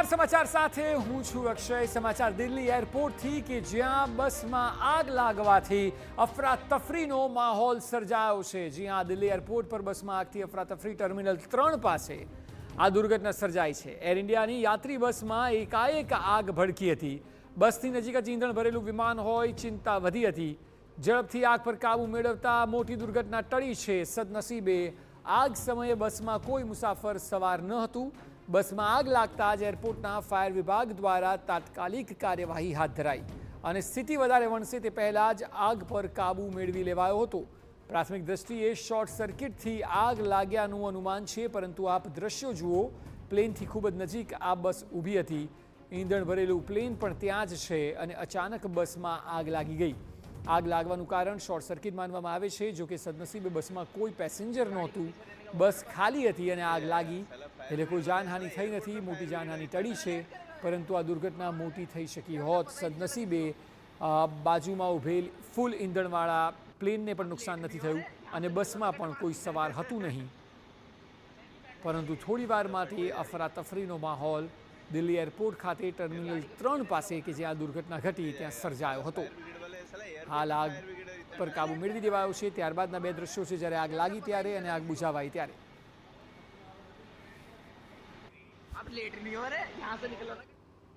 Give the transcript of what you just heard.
નમસ્કાર સમાચાર સાથે હું છું અક્ષય। સમાચાર દિલ્હી એરપોર્ટથી કે જ્યાં બસમાં આગ લાગવાથી અફરાતફરીનો માહોલ સર્જાયો છે। જી હા, દિલ્હી એરપોર્ટ પર બસમાં આગથી અફરાતફરી ટર્મિનલ 3 પાસે આ દુર્ઘટના સર્જાઈ છે। એર ઇન્ડિયાની યાત્રી બસમાં એકાએક આગ ભડકી હતી। બસની નજીક જ ઈંધણ ભરેલું વિમાન હોય ચિંતા વધી હતી। ઝડપથી આગ પર કાબુ મેળવતા મોટી દુર્ઘટના ટળી છે। સદનસીબે આગ સમયે બસમાં કોઈ મુસાફર સવાર ન હતું। બસમાં આગ લાગતા જ એરપોર્ટના ફાયર વિભાગ દ્વારા તાત્કાલિક કાર્યવાહી હાથ ધરાઈ અને સ્થિતિ વધારે વણસે તે પહેલાં જ આગ પર કાબુ મેળવી લેવાયો હતો। પ્રાથમિક દ્રષ્ટિએ શોર્ટ સર્કિટથી આગ લાગ્યાનું અનુમાન છે, પરંતુ આપ દ્રશ્યો જુઓ। પ્લેનથી ખૂબ જ નજીક આ બસ ઊભી હતી। ઈંધણ ભરેલું પ્લેન પણ ત્યાં જ છે અને અચાનક બસમાં આગ લાગી ગઈ। આગ લાગવાનું કારણ શોર્ટ સર્કિટ માનવામાં આવે છે। જોકે સદનસીબે બસમાં કોઈ પેસેન્જર નહોતું। બસ ખાલી હતી અને આગ લાગી, એટલે કોઈ જાનહાનિ થઈ નથી। મોટી જાનહાનિ ટળી છે, પરંતુ આ દુર્ઘટના મોટી થઈ શકી હોત। સદનસીબે બાજુમાં ઊભેલ ફૂલ ઈંધણવાળા પ્લેનને પણ નુકસાન નથી થયું અને બસમાં પણ કોઈ સવાર હતું નહીં, પરંતુ થોડી વાર માટે અફરાતફરીનો માહોલ દિલ્હી એરપોર્ટ ખાતે ટર્મિનલ 3 પાસે કે જ્યાં દુર્ઘટના ઘટી ત્યાં સર્જાયો હતો। હાલ આગ પર કાબુ મેળવી દેવાયો છે। ત્યારબાદના બે દ્રશ્યો છે જ્યારે આગ લાગી ત્યારે અને આગ બુઝાવાઈ ત્યારે। अब लेट नहीं हो रहे, यहाँ से निकलो ना।